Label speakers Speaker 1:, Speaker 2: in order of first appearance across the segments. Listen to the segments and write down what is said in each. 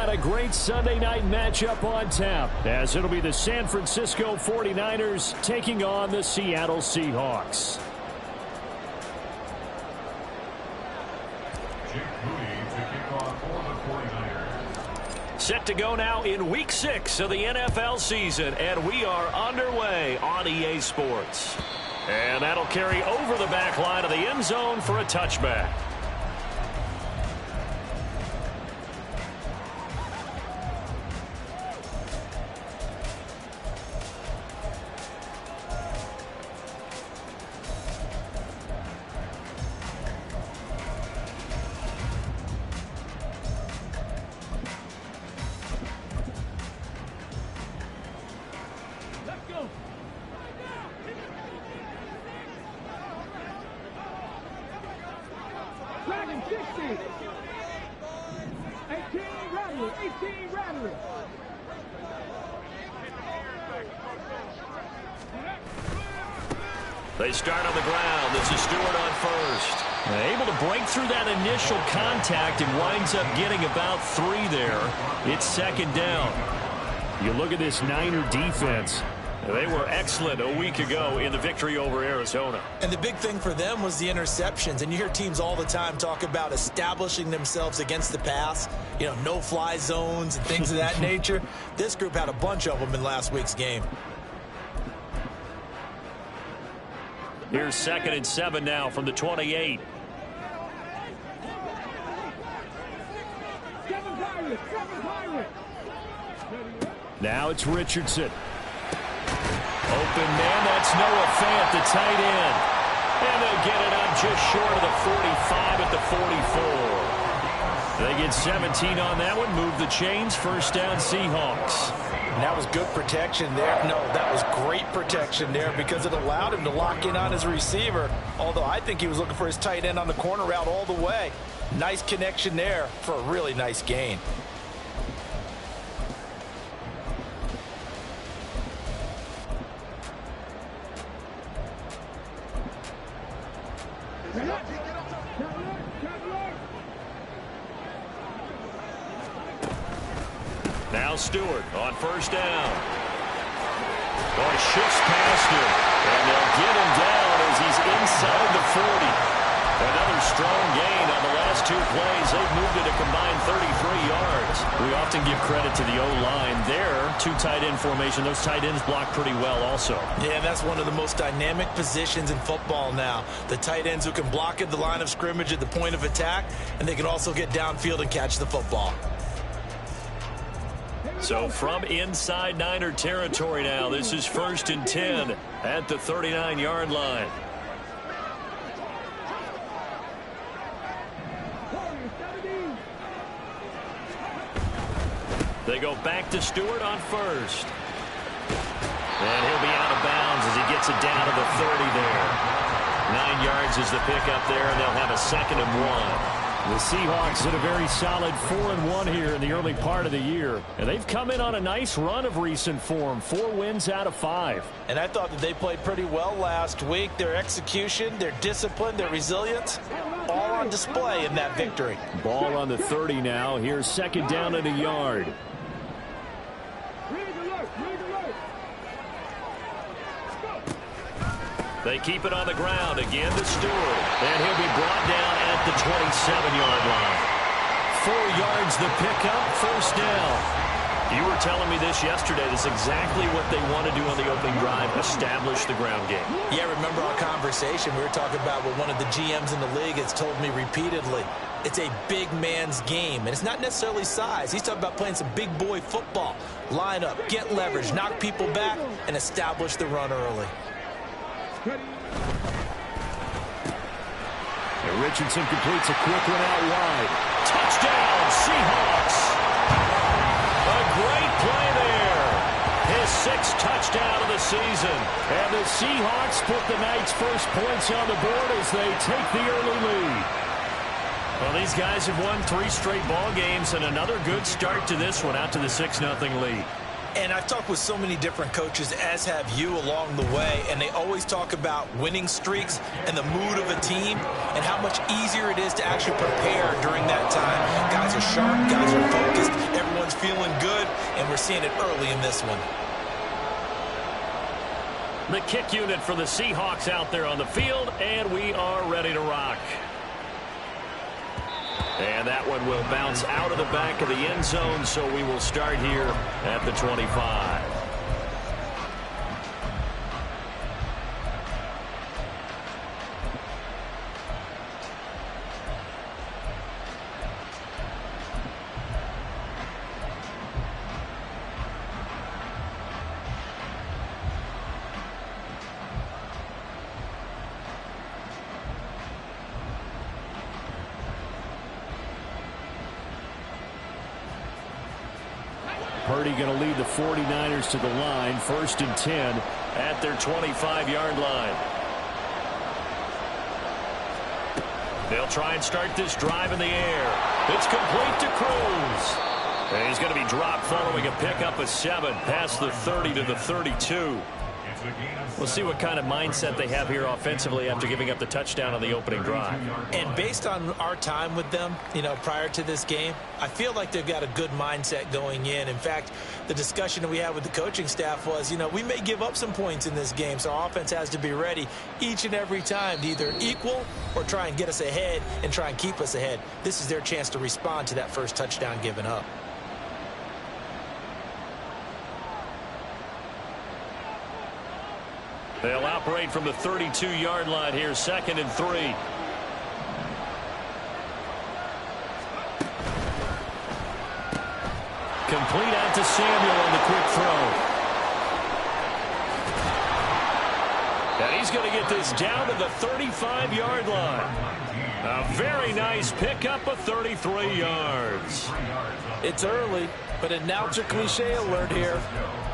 Speaker 1: got a great Sunday night matchup on tap, as it'll be the San Francisco 49ers taking on the Seattle Seahawks. Set to go now in Week 6 of the NFL season, and we are underway on EA Sports. And that'll carry over the back line of the end zone for a touchback.
Speaker 2: They start on the ground. This is Stewart on first.
Speaker 1: Able to break through that initial contact and winds up getting about 3 there. It's second down. You look at this Niner defense. They were excellent a week ago in the victory over Arizona.
Speaker 3: And the big thing for them was the interceptions. And you hear teams all the time talk about establishing themselves against the pass. You know, no-fly zones and things of that nature. This group had a bunch of them in last week's game.
Speaker 1: Here's 2nd and 7 now from the 28. Now it's Richardson. Open man, that's Noah Fant, the tight end. And they'll get it up just short of the 45 at the 44. They get 17 on that one, move the chains, first down Seahawks.
Speaker 3: And that was good protection there. No, that was great protection there because it allowed him to lock in on his receiver, although I think he was looking for his tight end on the corner route all the way. Nice connection there for a really nice gain.
Speaker 1: Now Stewart on first down. Boy, shifts past him, and they'll get him down as he's inside the 40. Another strong gain on the last 2 plays. They've moved it a combined 33 yards. We often give credit to the O-line there. 2 tight end formation. Those tight ends block pretty well also.
Speaker 3: Yeah, that's one of the most dynamic positions in football now. The tight ends who can block at the line of scrimmage at the point of attack, and they can also get downfield and catch the football.
Speaker 1: So from inside Niner territory now, this is 1st and 10 at the 39-yard line. They go back to Stewart on first. And he'll be out of bounds as he gets it down to the 30 there. 9 yards is the pickup there, and they'll have a 2nd and 1. The Seahawks had a very solid 4-1 here in the early part of the year. And they've come in on a nice run of recent form. 4 wins out of 5.
Speaker 3: And I thought that they played pretty well last week. Their execution, their discipline, their resilience, all on display in that victory.
Speaker 1: Ball on the 30 now. Here's 2nd down and a yard. They keep it on the ground again to Stewart. And he'll be brought down at the 27-yard line. 4 yards the pickup, first down. You were telling me this yesterday. That's exactly what they want to do on the opening drive, establish the ground game.
Speaker 3: Yeah, remember our conversation. We were talking about what one of the GMs in the league has told me repeatedly. It's a big man's game, and it's not necessarily size. He's talking about playing some big boy football. Line up, get leverage, knock people back, and establish the run early.
Speaker 1: And Richardson completes a quick one out wide. Touchdown, Seahawks! A great play there. His 6th touchdown of the season. And the Seahawks put the night's first points on the board as they take the early lead. Well, these guys have won 3 straight ball games and another good start to this one out to the 6-0 lead.
Speaker 3: And I've talked with so many different coaches, as have you, along the way, and they always talk about winning streaks and the mood of a team and how much easier it is to actually prepare during that time. Guys are sharp, guys are focused, everyone's feeling good, and we're seeing it early in this one.
Speaker 1: The kick unit for the Seahawks out there on the field, and we are ready to rock. And that one will bounce out of the back of the end zone, so we will start here at the 25. Purdy going to lead the 49ers to the line. 1st and 10 at their 25-yard line. They'll try and start this drive in the air. It's complete to Cruz. And he's going to be dropped following a pickup of 7 past the 30 to the 32. We'll see what kind of mindset they have here offensively after giving up the touchdown on the opening drive.
Speaker 3: And based on our time with them, prior to this game, I feel like they've got a good mindset going in. In fact, the discussion that we had with the coaching staff was, we may give up some points in this game, so our offense has to be ready each and every time to either equal or try and get us ahead and try and keep us ahead. This is their chance to respond to that first touchdown given up.
Speaker 1: They'll operate from the 32-yard line here, 2nd and 3. Complete out to Samuel on the quick throw. And he's going to get this down to the 35-yard line. A very nice pickup of 33 yards.
Speaker 4: It's early, but announcer cliche alert here.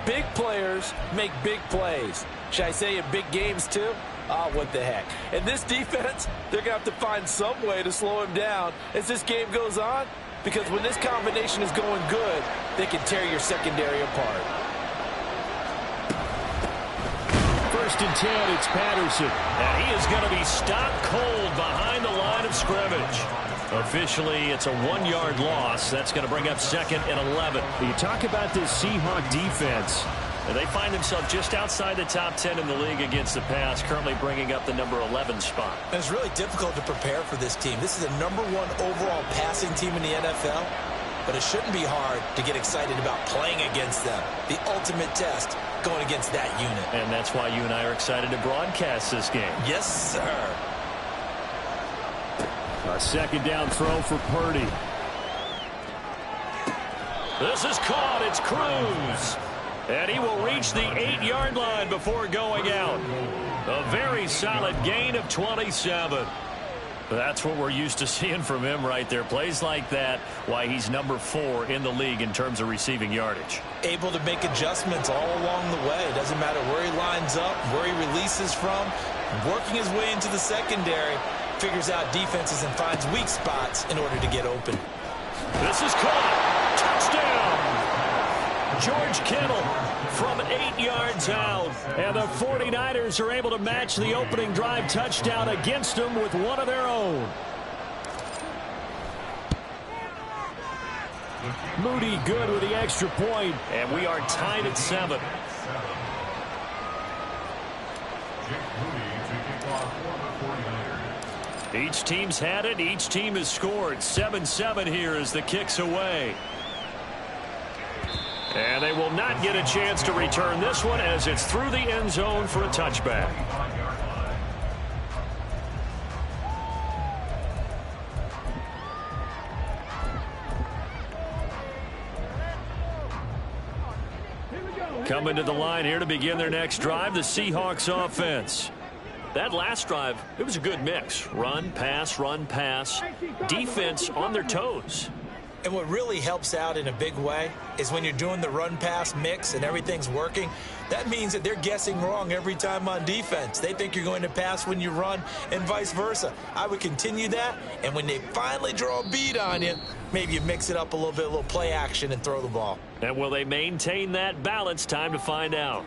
Speaker 4: Big players make big plays. Should I say in big games too? Oh, what the heck. And this defense, they're going to have to find some way to slow him down as this game goes on, because when this combination is going good, they can tear your secondary apart.
Speaker 1: 1st and 10, it's Patterson. And he is going to be stopped cold behind the line of scrimmage. Officially, it's a 1-yard loss. That's going to bring up 2nd and 11. You talk about this Seahawk defense. And they find themselves just outside the top 10 in the league against the pass, currently bringing up the number 11 spot.
Speaker 3: And it's really difficult to prepare for this team. This is the #1 overall passing team in the NFL, but it shouldn't be hard to get excited about playing against them. The ultimate test going against that unit.
Speaker 1: And that's why you and I are excited to broadcast this game.
Speaker 3: Yes, sir.
Speaker 1: A 2nd down throw for Purdy. This is caught. It's Cruz. And he will reach the 8-yard line before going out. A very solid gain of 27. That's what we're used to seeing from him right there. Plays like that, why he's number 4 in the league in terms of receiving yardage.
Speaker 3: Able to make adjustments all along the way. Doesn't matter where he lines up, where he releases from. Working his way into the secondary, figures out defenses and finds weak spots in order to get open.
Speaker 1: This is caught. Touchdown. George Kittle from 8 yards out. And the 49ers are able to match the opening drive touchdown against them with one of their own. Moody good with the extra point. And we are tied at 7. Each team's had it. Each team has scored. 7-7 here as the kick's away. And they will not get a chance to return this one as it's through the end zone for a touchback. Coming to the line here to begin their next drive, the Seahawks offense. That last drive, it was a good mix. Run, pass, defense on their toes.
Speaker 3: And what really helps out in a big way is when you're doing the run-pass mix and everything's working, that means that they're guessing wrong every time on defense. They think you're going to pass when you run and vice versa. I would continue that, and when they finally draw a bead on you, maybe you mix it up a little play action and throw the ball.
Speaker 1: And will they maintain that balance? Time to find out.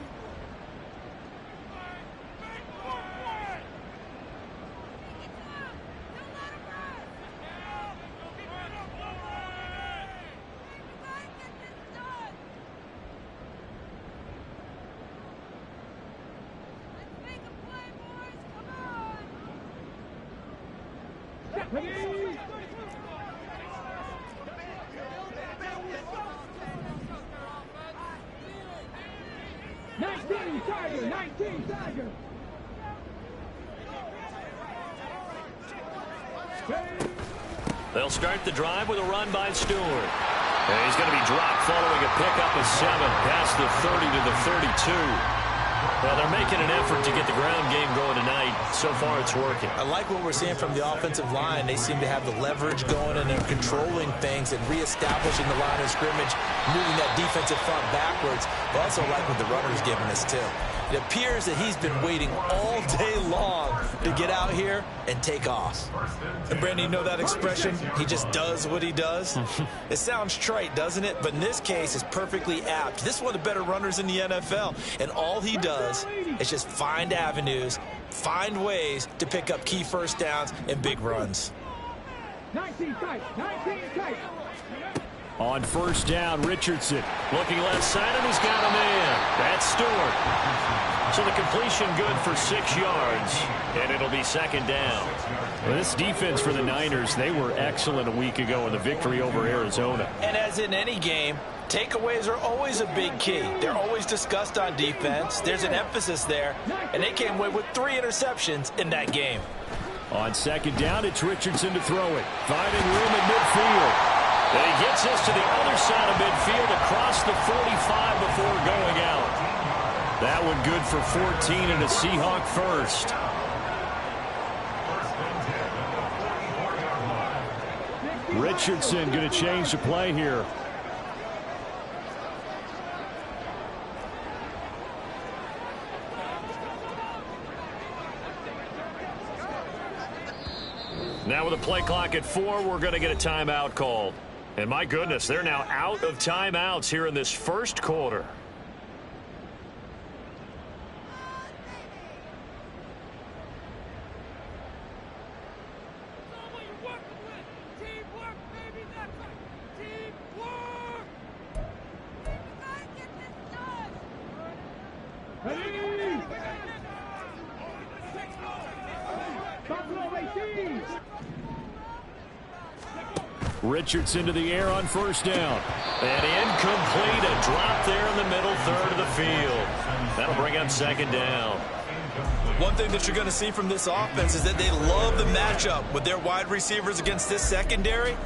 Speaker 2: They'll start the drive with a run by Stewart. And he's going to be dropped following a pickup of 7 past the 30 to the 32. Well, they're making an effort to get the ground game going tonight. So far, it's working.
Speaker 3: I like what we're seeing from the offensive line. They seem to have the leverage going, and they're controlling things and reestablishing the line of scrimmage, moving that defensive front backwards. I also like what the runner's giving us, too. It appears that he's been waiting all day long to get out here and take off. And, Brandon, you know that expression? He just does what he does? It sounds trite, doesn't it? But in this case, it's perfectly apt. This is one of the better runners in the NFL. And all he does is just find avenues, find ways to pick up key first downs and big runs.
Speaker 5: 19 tight, 19 tight.
Speaker 1: On first down, Richardson. Looking left side, and he's got him in. That's Stewart. So the completion good for 6 yards, and it'll be second down. Well, this defense for the Niners, they were excellent a week ago in the victory over Arizona.
Speaker 3: And as in any game, takeaways are always a big key. They're always discussed on defense. There's an emphasis there, and they came away with 3 interceptions in that game.
Speaker 1: On second down, it's Richardson to throw it. Finding room at midfield. And he gets us to the other side of midfield across the 45 before going out. That one good for 14 and a Seahawk first. Richardson going to change the play here. Now with a play clock at 4, we're going to get a timeout called. And my goodness, they're now out of timeouts here in this first quarter. Richardson to the air on first down. And incomplete. A drop there in the middle third of the field. That'll bring up second down.
Speaker 3: One thing that you're going to see from this offense is that they love the matchup with their wide receivers against this secondary.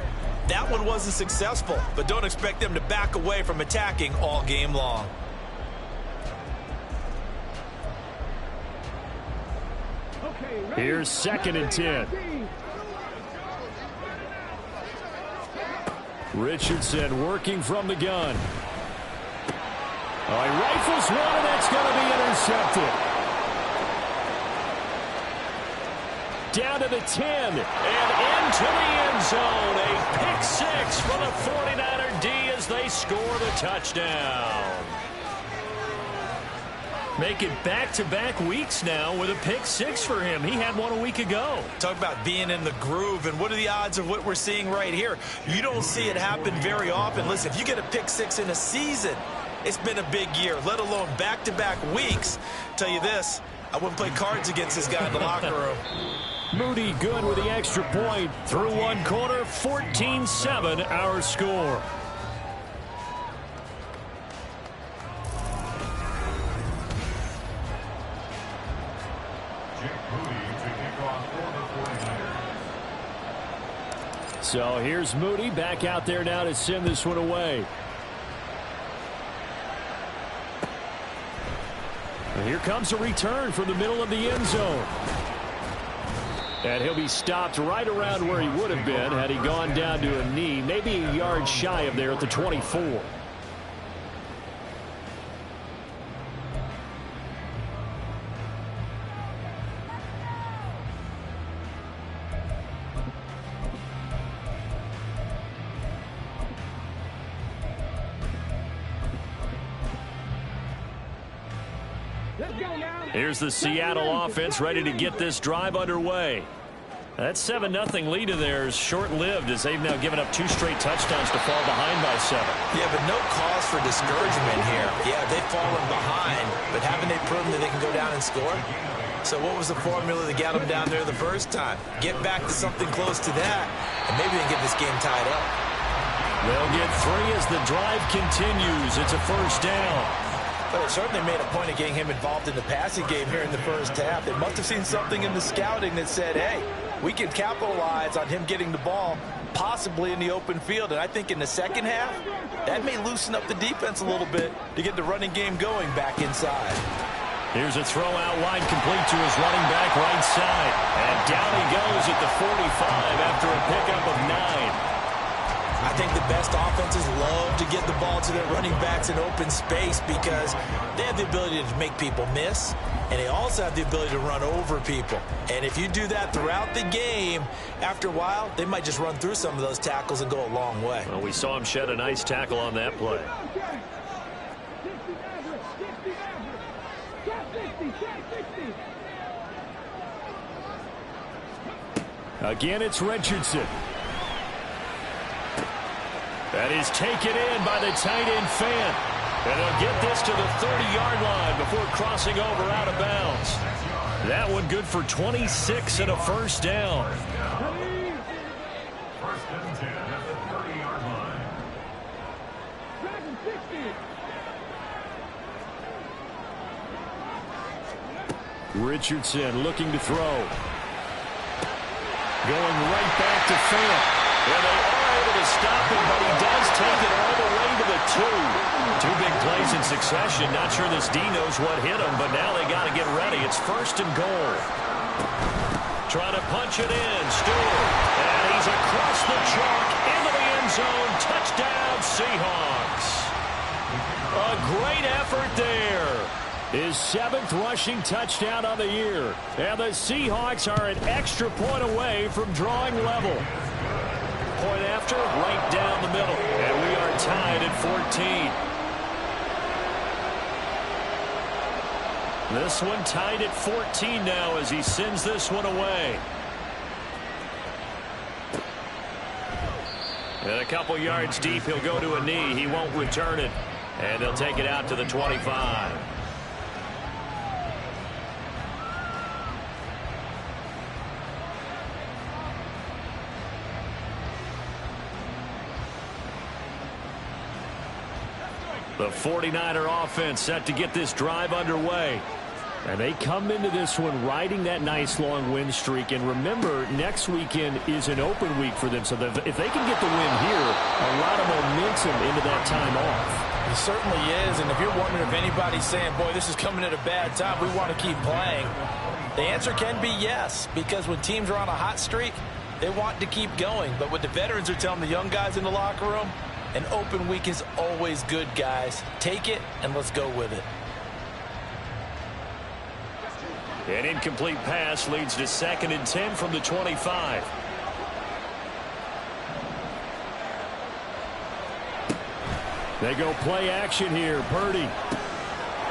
Speaker 3: That one wasn't successful, but don't expect them to back away from attacking all game long.
Speaker 1: Here's second and 10. Richardson working from the gun. Oh, he rifles one, and that's going to be intercepted. Down to the 10, and into the end zone. A pick 6 for the 49er D as they score the touchdown. Make it back-to-back weeks now with a pick 6 for him. He had one a week ago.
Speaker 3: Talk about being in the groove, and what are the odds of what we're seeing right here? You don't see it happen very often. Listen, if you get a pick 6 in a season, it's been a big year, let alone back-to-back weeks. Tell you this, I wouldn't play cards against this guy in the locker room.
Speaker 1: Moody good with the extra point. Through one quarter, 14-7 our score. So here's Moody back out there now to send this one away. And here comes a return from the middle of the end zone. And he'll be stopped right around where he would have been had he gone down to a knee, maybe a yard shy of there at the 24. Here's the Seattle offense ready to get this drive underway.
Speaker 2: That 7-0 lead of theirs short-lived as they've now given up 2 straight touchdowns to fall behind by 7.
Speaker 3: Yeah, but no cause for discouragement here. Yeah, they've fallen behind, but haven't they proven that they can go down and score? So what was the formula that got them down there the first time? Get back to something close to that, and maybe they can get this game tied up.
Speaker 2: They'll get 3 as the drive continues. It's a first down.
Speaker 3: But it certainly made a point of getting him involved in the passing game here in the first half. They must have seen something in the scouting that said, hey, we can capitalize on him getting the ball possibly in the open field. And I think in the second half, that may loosen up the defense a little bit to get the running game going back inside.
Speaker 2: Here's a throw out wide, complete to his running back right side. And down he goes at the 45 after a pickup of 9.
Speaker 3: I think the best offenses love to get the ball to their running backs in open space because they have the ability to make people miss, and they also have the ability to run over people. And if you do that throughout the game, after a while, they might just run through some of those tackles and go a long way.
Speaker 2: Well, we saw him shed a nice tackle on that play. Again, it's Richardson. That is taken in by the tight end Fant. And they'll get this to the 30-yard line before crossing over out of bounds. That one good for 26 and a first down.
Speaker 5: First and 10 at the 30-yard line. Dragon 60.
Speaker 2: Richardson looking to throw. Going right back to Fant. And they are able to stop him, but he does take it all the way to the 2. 2 big plays in succession. Not sure this D knows what hit him, but now they got to get ready. It's first and goal. Trying to punch it in. Stewart. And he's across the chalk into the end zone. Touchdown, Seahawks. A great effort there. His 7th rushing touchdown of the year. And the Seahawks are an extra point away from drawing level. Point after, right down the middle. And we are tied at 14. This one tied at 14 now as he sends this one away. And a couple yards deep, he'll go to a knee. He won't return it. And they'll take it out to the 25. The 49er offense set to get this drive underway. And they come into this one riding that nice long win streak. And remember, next weekend is an open week for them. So if they can get the win here, a lot of momentum into that time off.
Speaker 3: It certainly is. And if you're wondering if anybody's saying, boy, this is coming at a bad time, we want to keep playing, the answer can be yes. Because when teams are on a hot streak, they want to keep going. But what the veterans are telling the young guys in the locker room, an open week is always good, guys. Take it, and let's go with it.
Speaker 2: An incomplete pass leads to 2nd and 10 from the 25. They go play action here. Purdy.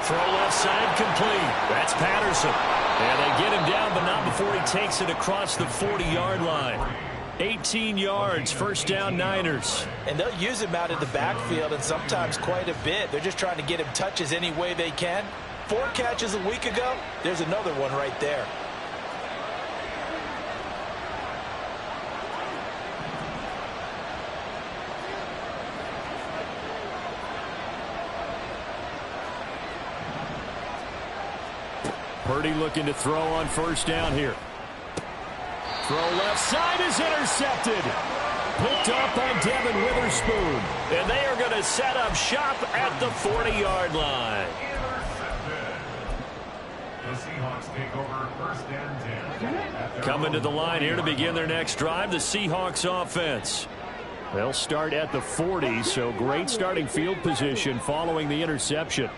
Speaker 2: Throw left side complete. That's Patterson. And they get him down, but not before he takes it across the 40-yard line. 18 yards, first down Niners.
Speaker 3: And they'll use him out in the backfield, and sometimes quite a bit. They're just trying to get him touches any way they can. 4 catches a week ago, there's another one right there.
Speaker 2: Purdy looking to throw on first down here. Throw left side is intercepted. Picked up on Devin Witherspoon. And they are going to set up shop at the 40-yard line.
Speaker 5: The Seahawks take over first and 10.
Speaker 2: Coming to the line here to begin their next drive, the Seahawks offense. They'll start at the 40, so great starting field position following the interception.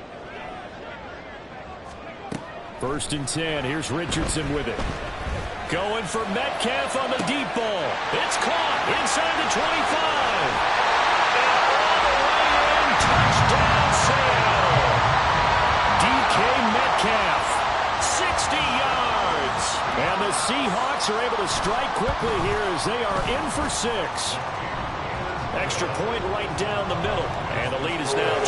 Speaker 2: First and 10, here's Richardson with it. Going for Metcalf on the deep ball. It's caught inside the 25. And all the way in, touchdown Seattle. DK Metcalf, 60 yards. And the Seahawks are able to strike quickly here as they are in for 6. Extra point right down the middle. And the lead is now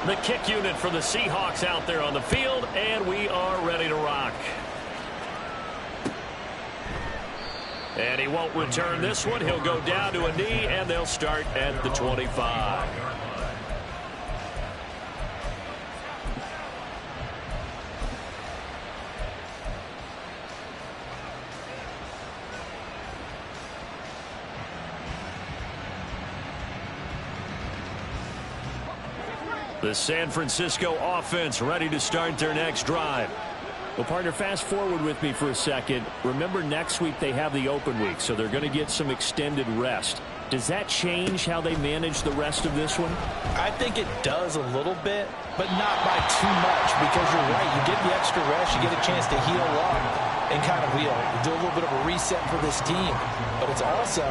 Speaker 2: 21-14. The kick unit for the Seahawks out there on the field, and we are ready to rock. And he won't return this one. He'll go down to a knee, and they'll start at the 25. The San Francisco offense ready to start their next drive.
Speaker 1: Well, partner, fast forward with me for a second. Remember, next week they have the open week, so they're going to get some extended rest. Does that change how they manage the rest of this one?
Speaker 3: I think it does a little bit, but not by too much, because you're right. You get the extra rest, you get a chance to heal up and kind of do a little bit of a reset for this team. But it's also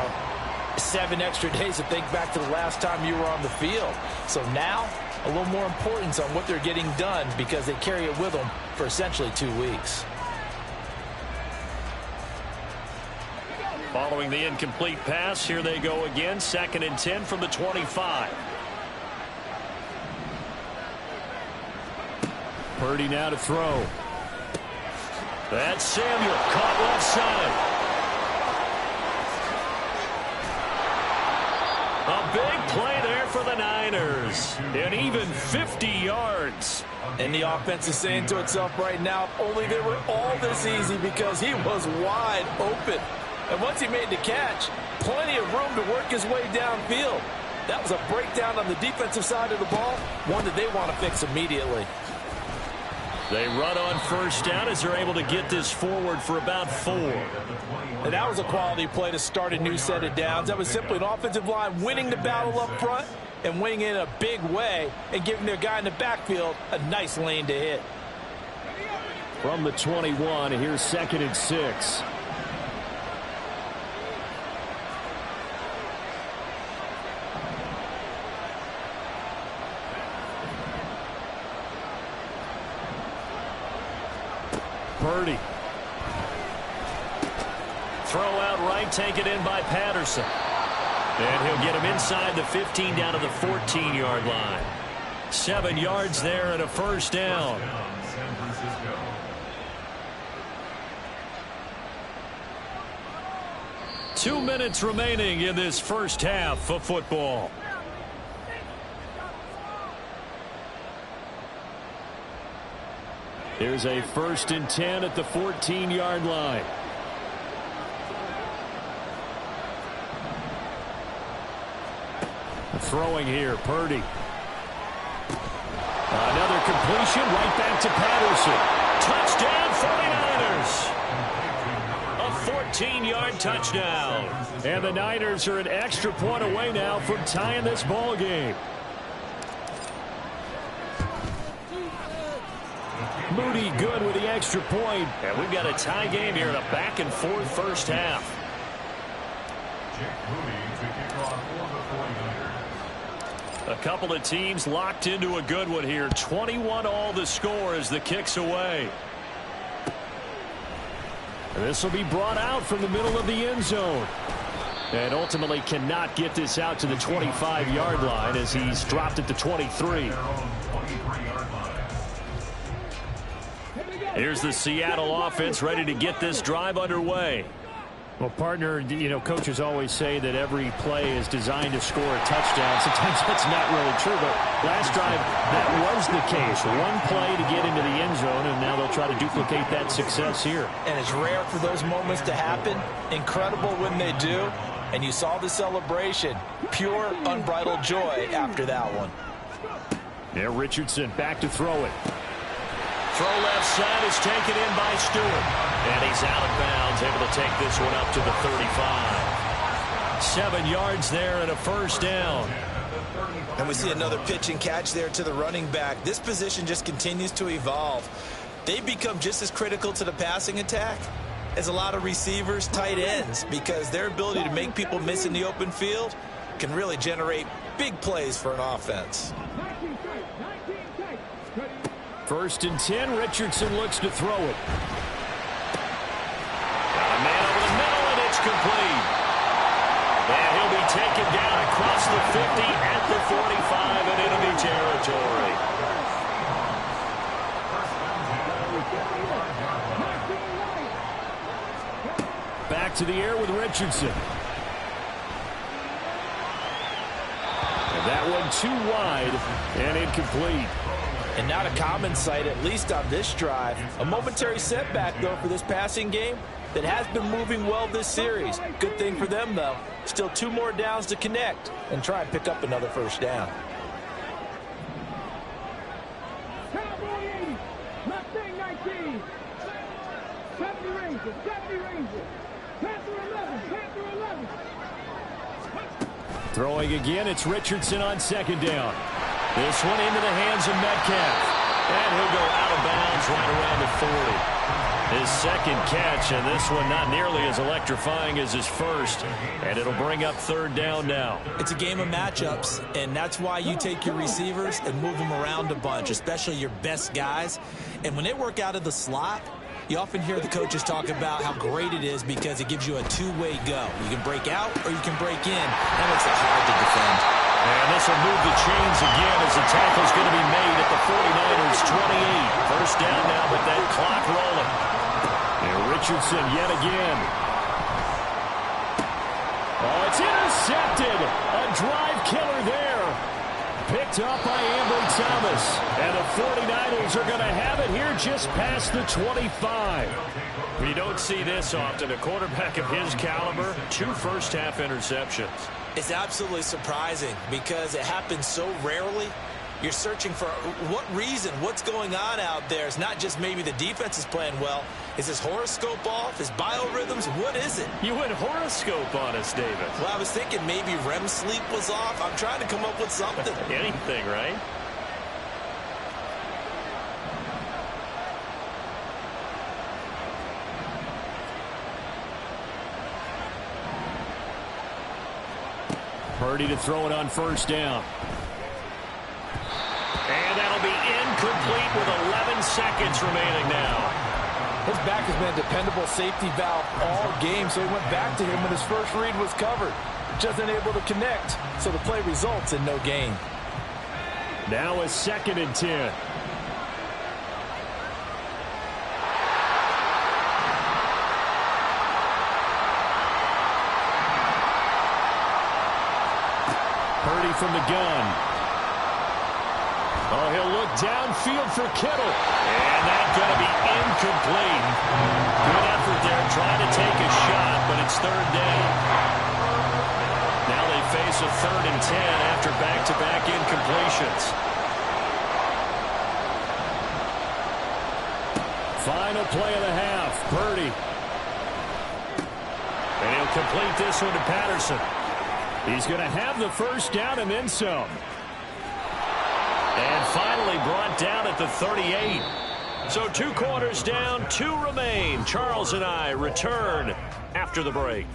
Speaker 3: 7 extra days to think back to the last time you were on the field. So now, a little more importance on what they're getting done because they carry it with them for essentially 2 weeks.
Speaker 2: Following the incomplete pass, here they go again. 2nd and 10 from the 25.
Speaker 1: Purdy now to throw.
Speaker 2: That's Samuel, caught left side. A big play there for the Niners. And even 50 yards.
Speaker 4: And the offense is saying to itself right now, if only they were all this easy, because he was wide open. And once he made the catch, plenty of room to work his way downfield. That was a breakdown on the defensive side of the ball, one that they want to fix immediately.
Speaker 2: They run on 1st down as they're able to get this forward for about 4.
Speaker 4: And that was a quality play to start a new set of downs. That was simply an offensive line winning the battle up front and winning in a big way and giving their guy in the backfield a nice lane to hit.
Speaker 1: From the 21, here's 2nd and 6. Purdy.
Speaker 2: Throw out right, taken in by Patterson. And he'll get him inside the 15 down to the 14-yard line. 7 yards there and a 1st down. 2 minutes remaining in this first half of football.
Speaker 1: Here's a 1st and 10 at the 14-yard line. Throwing here, Purdy. Another completion right back to Patterson.
Speaker 2: Touchdown, 49ers. A 14-yard touchdown.
Speaker 1: And the Niners are an extra point away now from tying this ball game. Moody good with the extra point.
Speaker 2: And we've got a tie game here in a back-and-forth first half. A couple of teams locked into a good one here. 21-all the score as the kick's away.
Speaker 1: This will be brought out from the middle of the end zone. And ultimately cannot get this out to the 25-yard line as he's dropped at the 23.
Speaker 2: Here's the Seattle offense ready to get this drive underway.
Speaker 1: Well, partner, you know, coaches always say that every play is designed to score a touchdown. Sometimes that's not really true, but last drive, that was the case. One play to get into the end zone, and now they'll try to duplicate that success here.
Speaker 3: And it's rare for those moments to happen. Incredible when they do. And you saw the celebration. Pure, unbridled joy after that one.
Speaker 1: Yeah, Richardson back to throw it.
Speaker 2: Throw left side is taken in by Stewart. And he's out of bounds, able to take this one up to the 35. 7 yards there and a 1st down.
Speaker 3: And we see another pitch and catch there to the running back. This position just continues to evolve. They become just as critical to the passing attack as a lot of receivers, tight ends, because their ability to make people miss in the open field can really generate big plays for an offense.
Speaker 1: First and 10, Richardson looks to throw it.
Speaker 2: Got a man over the middle, and it's complete. And he'll be taken down across the 50 at the 45 and enemy territory.
Speaker 1: Back to the air with Richardson. And that one too wide and incomplete.
Speaker 4: And not a common sight, at least on this drive. A momentary setback, though, for this passing game that has been moving well this series. Good thing for them, though. Still 2 more downs to connect and try and pick up another first down.
Speaker 5: Cowboy 80, Mustang 19, 70 Rangers, 70 Rangers, Panther 11, Panther 11.
Speaker 1: Throwing again, it's Richardson on second down. This one into the hands of Metcalf.
Speaker 2: And he'll go out of bounds right around the 40. His second catch, and this one not nearly as electrifying as his first. And it'll bring up third down now.
Speaker 3: It's a game of matchups, and that's why you take your receivers and move them around a bunch, especially your best guys. And when they work out of the slot, you often hear the coaches talk about how great it is because it gives you a two-way go. You can break out or you can break in. That makes it hard to defend.
Speaker 2: And this will move the chains again as the tackle's going to be made at the 49ers 28. First down now, but that clock rolling.
Speaker 1: And Richardson yet again. Oh, it's intercepted. A drive killer there. Picked up by Ambry Thomas. And the 49ers are going to have it here just past the 25.
Speaker 2: You don't see this often. A quarterback of his caliber, 2 first-half interceptions.
Speaker 3: It's absolutely surprising because it happens so rarely. You're searching for what reason, what's going on out there. It's not just maybe the defense is playing well. Is his horoscope off? His biorhythms? What is it?
Speaker 2: You went horoscope on us, David.
Speaker 3: Well, I was thinking maybe REM sleep was off. I'm trying to come up with something.
Speaker 2: Anything, right?
Speaker 1: Purdy to throw it on first down.
Speaker 2: And that'll be incomplete with 11 seconds remaining now.
Speaker 4: His back has been a dependable safety valve all game, so he went back to him when his first read was covered. Just unable to connect, so the play results in no gain.
Speaker 1: Now a second and 10. Purdy from the gun. Oh, he'll look downfield for Kittle.
Speaker 2: And that's going to be incomplete. Good effort there trying to take a shot, but it's third down. Now they face a 3rd and 10 after back-to-back incompletions.
Speaker 1: Final play of the half. Purdy.
Speaker 2: And he'll complete this one to Patterson.
Speaker 1: He's going to have the first down and then some.
Speaker 2: And finally brought down at the 38. So 2 quarters down, 2 remain. Charles and I return after the break.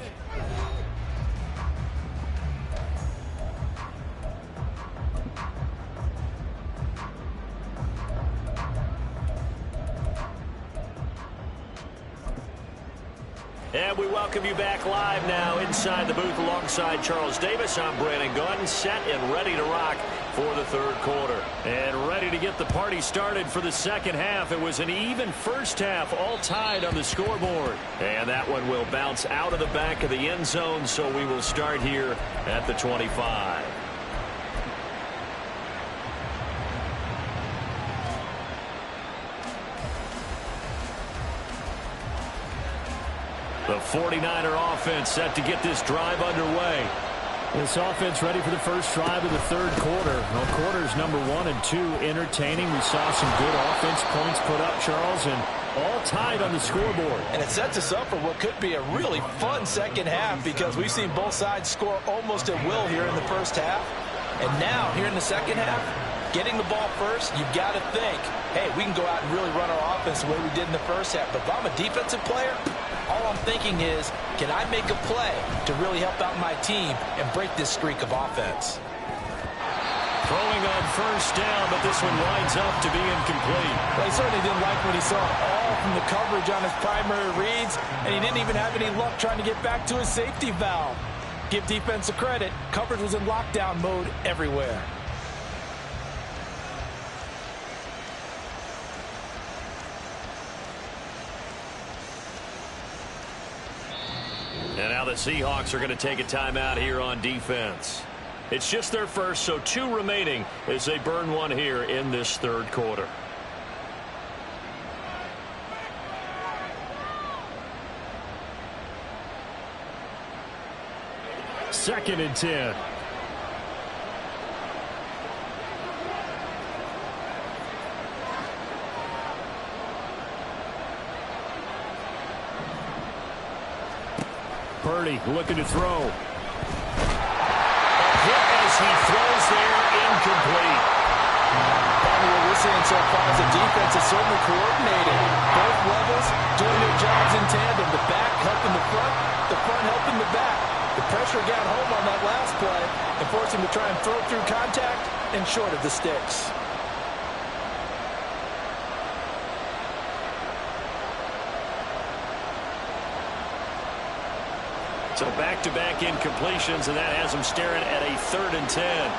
Speaker 2: And we welcome you back live now inside the booth alongside Charles Davis. I'm Brandon Gunn, set and ready to rock for the third quarter. And ready to get the party started for the second half. It was an even first half, all tied on the scoreboard. And that one will bounce out of the back of the end zone, so we will start here at the 25. The 49er offense set to get this drive underway.
Speaker 1: This offense ready for the first drive of the third quarter. Well, quarters number 1 and 2 entertaining. We saw some good offense points put up, Charles, and all tied on the scoreboard.
Speaker 4: And it sets us up for what could be a really fun second half because we've seen both sides score almost at will here in the first half. And now, here in the second half, getting the ball first, you've got to think, hey, we can go out and really run our offense the way we did in the first half. But if I'm a defensive player, all I'm thinking is, can I make a play to really help out my team and break this streak of offense?
Speaker 2: Throwing on first down, but this one winds up to be incomplete.
Speaker 4: Well, he certainly didn't like what he saw all from the coverage on his primary reads, and he didn't even have any luck trying to get back to his safety valve. Give defense a credit. Coverage was in lockdown mode everywhere.
Speaker 2: And now the Seahawks are going to take a timeout here on defense. It's just their first, so 2 remaining as they burn one here in this third quarter. Second and 10. Purdy looking to throw. A hit as he throws there, incomplete.
Speaker 4: What we're seeing so far is the defense is certainly coordinated. Both levels doing their jobs in tandem. The back helping the front helping the back. The pressure got home on that last play and forced him to try and throw through contact and short of the sticks.
Speaker 2: So back-to-back incompletions, and that has them staring at a 3rd and 10.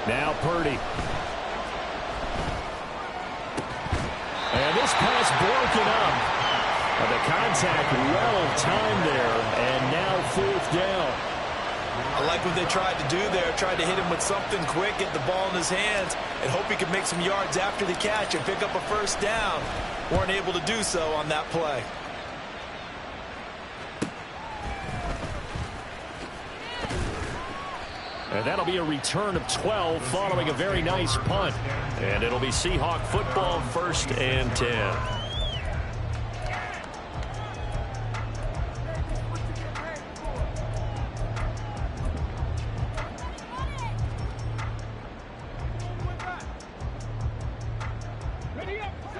Speaker 2: Now Purdy. And this pass broken up. The contact well timed there, and now 4th down.
Speaker 3: I like what they tried to do there. Tried to hit him with something quick, get the ball in his hands, and hope he could make some yards after the catch and pick up a first down. Weren't able to do so on that play.
Speaker 2: And that'll be a return of 12 following a very nice punt. And it'll be Seahawk football, 1st and 10.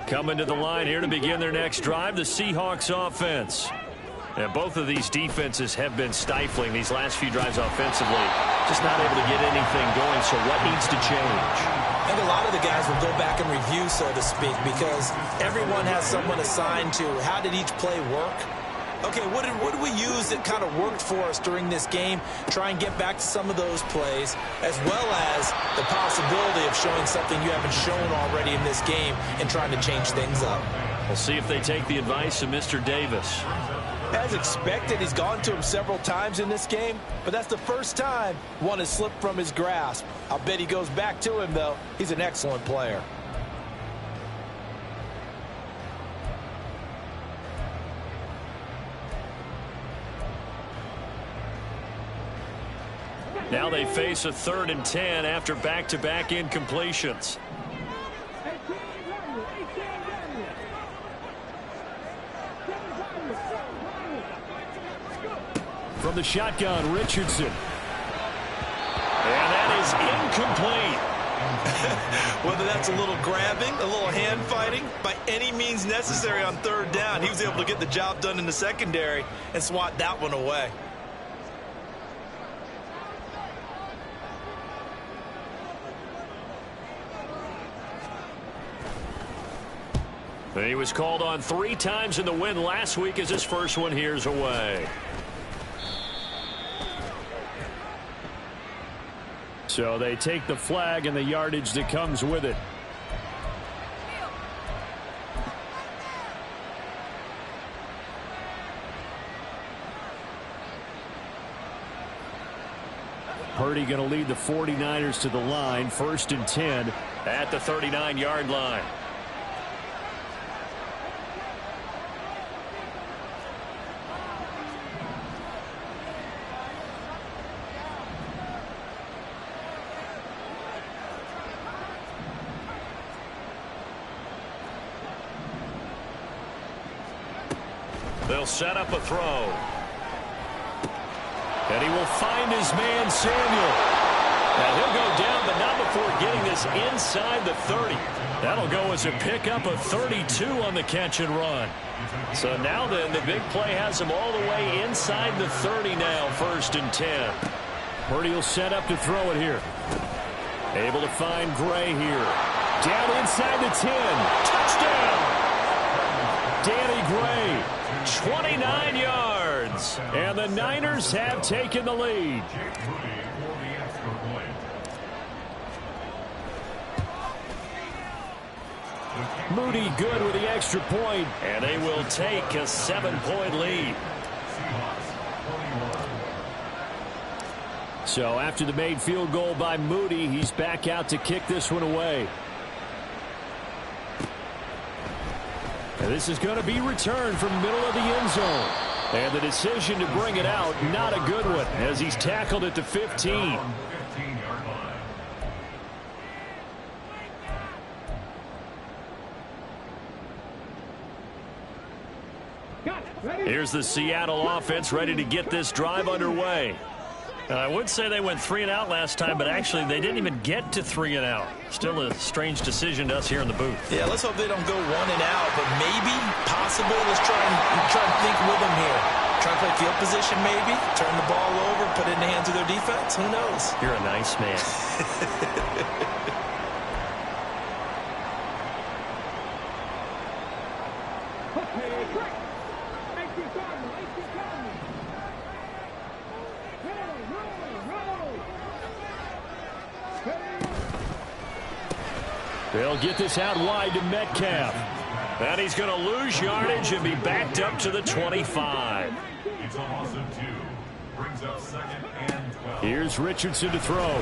Speaker 2: Coming to the line here to begin their next drive, the Seahawks offense. And both of these defenses have been stifling these last few drives offensively. Just not able to get anything going, so what needs to change?
Speaker 3: I think a lot of the guys will go back and review, so to speak, because everyone has someone assigned to how did each play work. Okay, what did we use that kind of worked for us during this game? Try and get back to some of those plays, as well as the possibility of showing something you haven't shown already in this game and trying to change things up.
Speaker 2: We'll see if they take the advice of Mr. Davis.
Speaker 4: As expected, he's gone to him several times in this game, but that's the first time one has slipped from his grasp. I'll bet he goes back to him, though. He's an excellent player.
Speaker 2: Now they face a 3rd and 10 after back-to-back incompletions. From the shotgun, Richardson. And that is incomplete.
Speaker 3: Whether that's a little grabbing, a little hand fighting, by any means necessary on 3rd down, he was able to get the job done in the secondary and swat that one away.
Speaker 2: He was called on 3 times in the win last week as his first one here's away. So they take the flag and the yardage that comes with it. Purdy going to lead the 49ers to the line, 1st and 10 at the 39-yard line. They'll set up a throw. And he will find his man, Samuel. And he'll go down, but not before getting this inside the 30. That'll go as a pickup of 32 on the catch and run. So now then, the big play has him all the way inside the 30 now, 1st and 10.
Speaker 1: Purdy will set up to throw it here. Able to find Gray here. Down inside the 10. Touchdown! Danny Gray, 29 yards. And the Niners have taken the lead. Moody good with the extra point.
Speaker 2: And they will take a 7-point lead.
Speaker 1: So after the made field goal by Moody, he's back out to kick this one away. And this is going to be returned from the middle of the end zone. And the decision to bring it out, not a good one, as he's tackled at the 15.
Speaker 2: Here's the Seattle offense ready to get this drive underway. I would say they went 3 and out last time, but actually they didn't even get to 3 and out. Still a strange decision to us here in the booth.
Speaker 3: Yeah, let's hope they don't go 1 and out, but maybe, possibly, let's try and think with them here. Try and play field position maybe, turn the ball over, put it in the hands of their defense. Who knows?
Speaker 2: You're a nice man.
Speaker 1: They'll get this out wide to Metcalf.
Speaker 2: And he's going to lose yardage and be backed up to the 25.
Speaker 5: It's a loss of 2. Brings up 2nd and 12.
Speaker 1: Here's Richardson to throw. And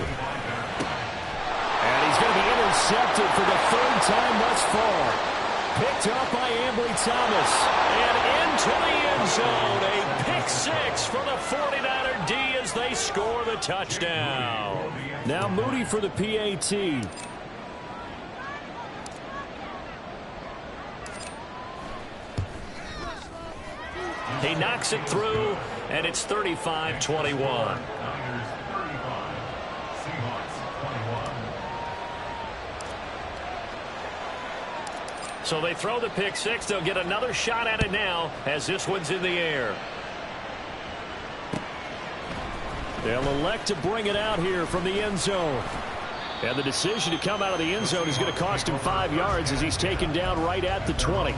Speaker 1: he's going to be intercepted for the 3rd time thus far. Picked up by Ambry Thomas.
Speaker 2: And into the end zone. A pick 6 for the 49er D as they score the touchdown.
Speaker 1: Now Moody for the PAT.
Speaker 2: He knocks it through, and it's 35-21.
Speaker 5: Niners 35, Seahawks 21.
Speaker 2: So they throw the pick 6. They'll get another shot at it now as this one's in the air.
Speaker 1: They'll elect to bring it out here from the end zone. And the decision to come out of the end zone is going to cost him 5 yards as he's taken down right at the 20.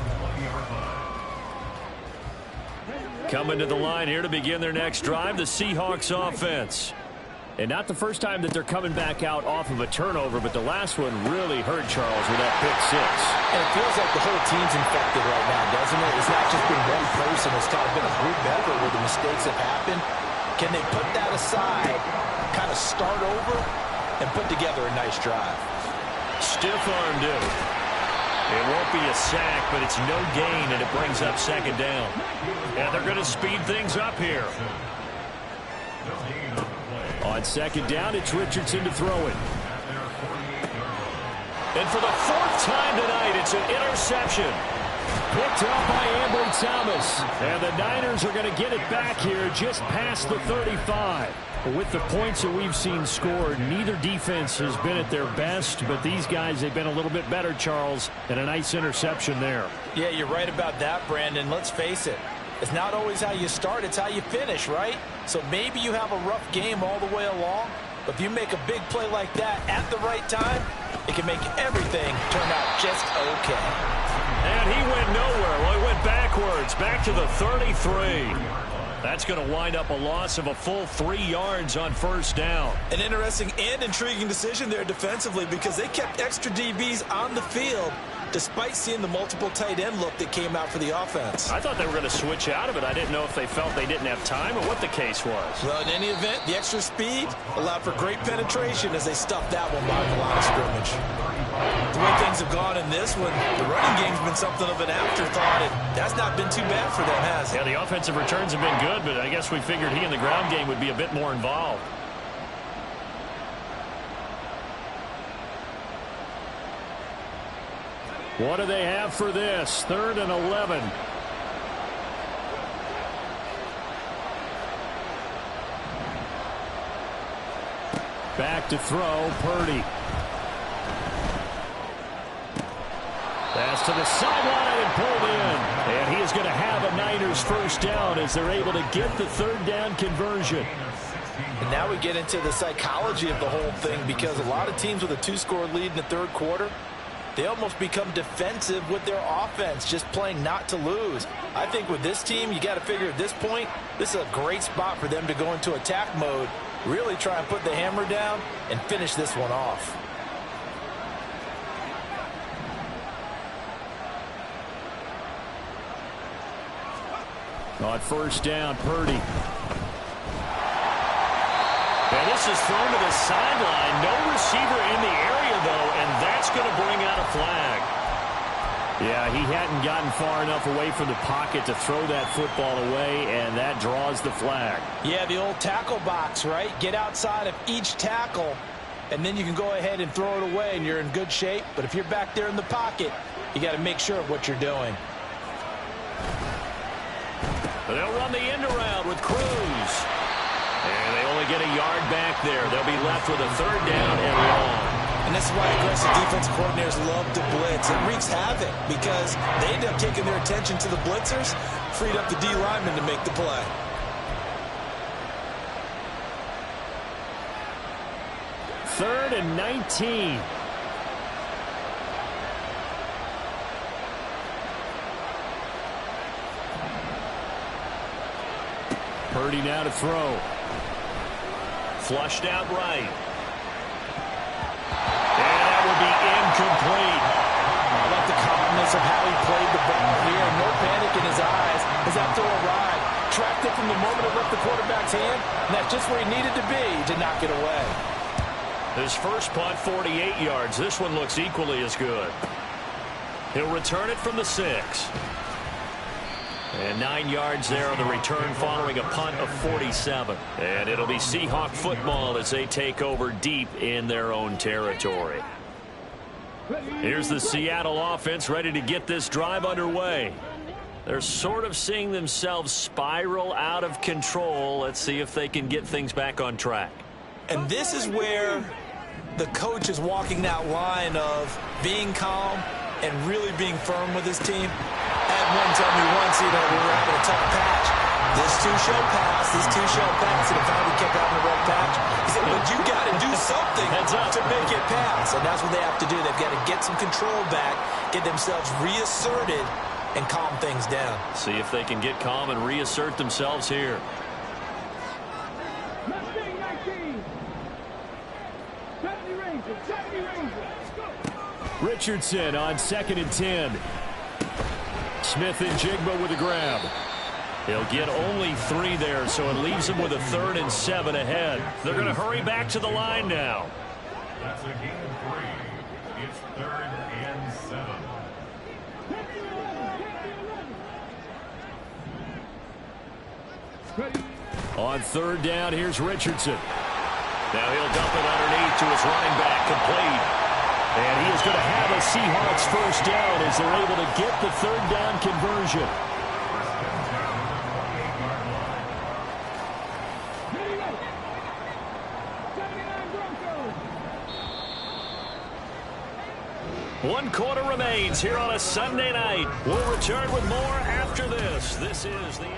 Speaker 2: Coming to the line here to begin their next drive, the Seahawks offense.
Speaker 1: And not the first time that they're coming back out off of a turnover, but the last one really hurt Charles with that pick 6.
Speaker 3: And it feels like the whole team's infected right now, doesn't it? It's not just been one person. It's kind of been a group effort where the mistakes have happened. Can they put that aside, kind of start over, and put together a nice drive?
Speaker 2: Stiff-armed it. It won't be a sack, but it's no gain, and it brings up 2nd down. And they're going to speed things up here.
Speaker 1: On 2nd down, it's Richardson to throw it.
Speaker 2: And for the 4th time tonight, it's an interception.
Speaker 1: Picked up by Ambry Thomas. And the Niners are going to get it back here just past the 35. With the points that we've seen scored, neither defense has been at their best, but these guys, they've been a little bit better, Charles, and a nice interception there.
Speaker 3: Yeah, you're right about that, Brandon. Let's face it. It's not always how you start, it's how you finish, right? So maybe you have a rough game all the way along, but if you make a big play like that at the right time, it can make everything turn out just okay.
Speaker 2: And he went nowhere. Well, he went backwards, back to the 33. That's going to wind up a loss of a full 3 yards on 1st down.
Speaker 3: An interesting and intriguing decision there defensively because they kept extra DBs on the field despite seeing the multiple tight end look that came out for the offense.
Speaker 2: I thought they were going to switch out of it. I didn't know if they felt they didn't have time or what the case was.
Speaker 3: Well, in any event, the extra speed allowed for great penetration as they stuffed that one behind the line of scrimmage. The way things have gone in this one, the running game's been something of an afterthought, and that's not been too bad for them, has it?
Speaker 2: Yeah, the offensive returns have been good, but I guess we figured he in the ground game would be a bit more involved.
Speaker 1: What do they have for this? 3rd and 11. Back to throw, Purdy. Pass to the sideline and pulled in. And he is going to have a Niners first down as they're able to get the third down conversion.
Speaker 4: And now we get into the psychology of the whole thing, because a lot of teams with a 2-score lead in the third quarter, they almost become defensive with their offense, just playing not to lose. I think with this team, you got to figure at this point, this is a great spot for them to go into attack mode, really try and put the hammer down and finish this one off.
Speaker 1: On first down, Purdy.
Speaker 2: And this is thrown to the sideline. No receiver in the area, though, and that's going to bring out a flag.
Speaker 1: Yeah, he hadn't gotten far enough away from the pocket to throw that football away, and that draws the flag.
Speaker 4: Yeah, the old tackle box, right? Get outside of each tackle, and then you can go ahead and throw it away, and you're in good shape. But if you're back there in the pocket, you got to make sure of what you're doing.
Speaker 2: They'll run the end around with Cruz. And they only get a yard back there. They'll be left with a third down and long.
Speaker 4: And this is why aggressive defensive coordinators love to blitz. It wreaks havoc because they end up taking their attention to the blitzers, freed up the D lineman to make the play.
Speaker 1: Third and 19. Purdy now to throw.
Speaker 2: Flushed out right. And that will be incomplete.
Speaker 4: I like the calmness of how he played the ball here. No panic in his eyes as that throw arrived. Tracked it from the moment it left the quarterback's hand, and that's just where he needed to be to knock it away.
Speaker 2: His first punt, 48 yards. This one looks equally as good. He'll return it from the 6. And 9 yards there on the return following a punt of 47. And it'll be Seahawk football as they take over deep in their own territory. Here's the Seattle offense ready to get this drive underway. They're sort of seeing themselves spiral out of control. Let's see if they can get things back on track.
Speaker 4: And this is where the coach is walking that line of being calm and really being firm with his team. I had one tell me once, we were having a tough patch. This too shall pass, this too shall pass. And if we kept having a rough patch, he said, but you got to do something to make it pass. And that's what they have to do. They've got to get some control back, get themselves reasserted, and calm things down.
Speaker 2: See if they can get calm and reassert themselves here.
Speaker 1: Richardson on 2nd and 10. Smith and Jigba with a grab.
Speaker 2: He'll get only 3 there, so it leaves him with a 3rd and 7 ahead. They're going to hurry back to the line now.
Speaker 5: That's a gain of 3. It's 3rd and 7.
Speaker 1: On 3rd down, here's Richardson.
Speaker 2: Now he'll dump it underneath to his running back, complete.
Speaker 1: And he is going to have a Seahawks first down as they're able to get the 3rd down conversion.
Speaker 2: One quarter remains here on a Sunday night. We'll return with more after this. This is the...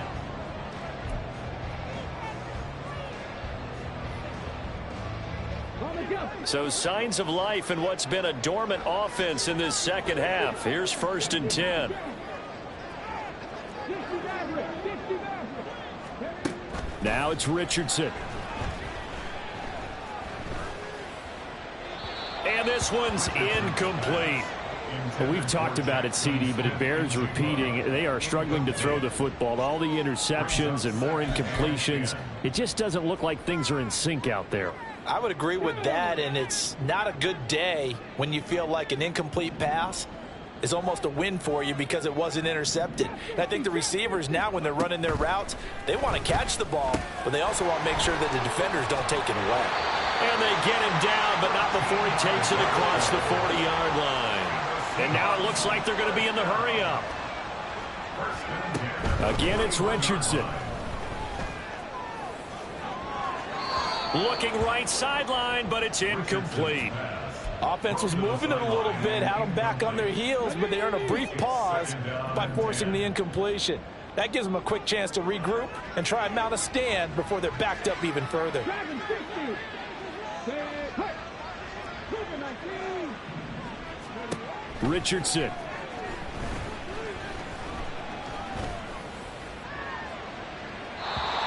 Speaker 2: So signs of life in what's been a dormant offense in this second half. Here's 1st and 10.
Speaker 1: Now it's Richardson.
Speaker 2: And this one's incomplete.
Speaker 1: Well, we've talked about it, CD, but it bears repeating. They are struggling to throw the football. All the interceptions and more incompletions. It just doesn't look like things are in sync out there.
Speaker 4: I would agree with that, and it's not a good day when you feel like an incomplete pass is almost a win for you because it wasn't intercepted. And I think the receivers now, when they're running their routes, they want to catch the ball, but they also want to make sure that the defenders don't take it away.
Speaker 2: And they get him down, but not before he takes it across the 40-yard line. And now it looks like they're going to be in the hurry-up.
Speaker 1: Again, it's Richardson.
Speaker 2: Looking right sideline, but it's incomplete.
Speaker 4: Offense was moving it a little bit, had them back on their heels, but they earned a brief pause by forcing the incompletion. That gives them a quick chance to regroup and try and mount a stand before they're backed up even further.
Speaker 2: Richardson.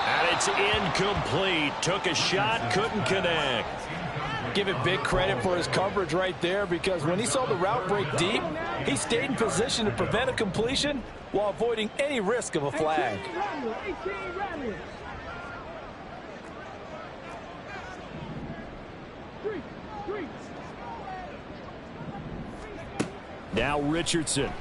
Speaker 2: And it's incomplete. Took a shot, couldn't connect.
Speaker 4: Give it big credit for his coverage right there, because when he saw the route break deep, he stayed in position to prevent a completion while avoiding any risk of a flag.
Speaker 2: Now Richardson.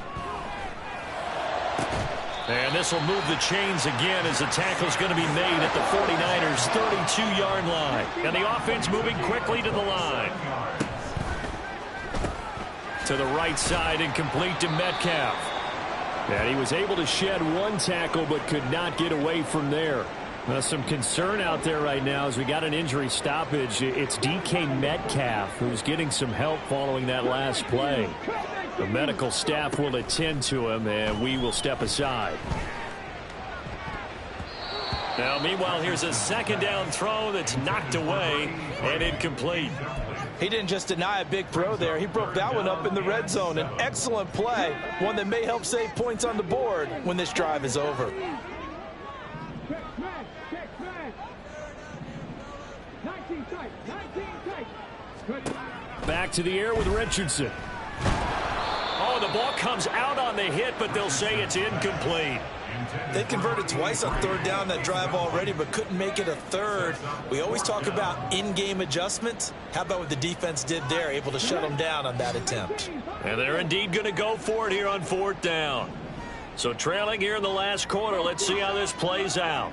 Speaker 2: And this will move the chains again as the tackle's going to be made at the 49ers' 32-yard line. And the offense moving quickly to the line. To the right side and complete to Metcalf. And he was able to shed one tackle but could not get away from there. Some concern out there right now as we got an injury stoppage. It's DK Metcalf who's getting some help following that last play. The medical staff will attend to him, and we will step aside. Now, meanwhile, here's a second down throw that's knocked away and incomplete.
Speaker 4: He didn't just deny a big throw there. He broke that one up in the red zone. An excellent play, one that may help save points on the board when this drive is over.
Speaker 2: Back to the air with Richardson. Oh, the ball comes out on the hit, but they'll say it's incomplete.
Speaker 3: They converted twice on third down that drive already, but couldn't make it a third. We always talk about in-game adjustments. How about what the defense did there, able to shut them down on that attempt?
Speaker 2: And they're indeed going to go for it here on fourth down. So trailing here in the last quarter, let's see how this plays out.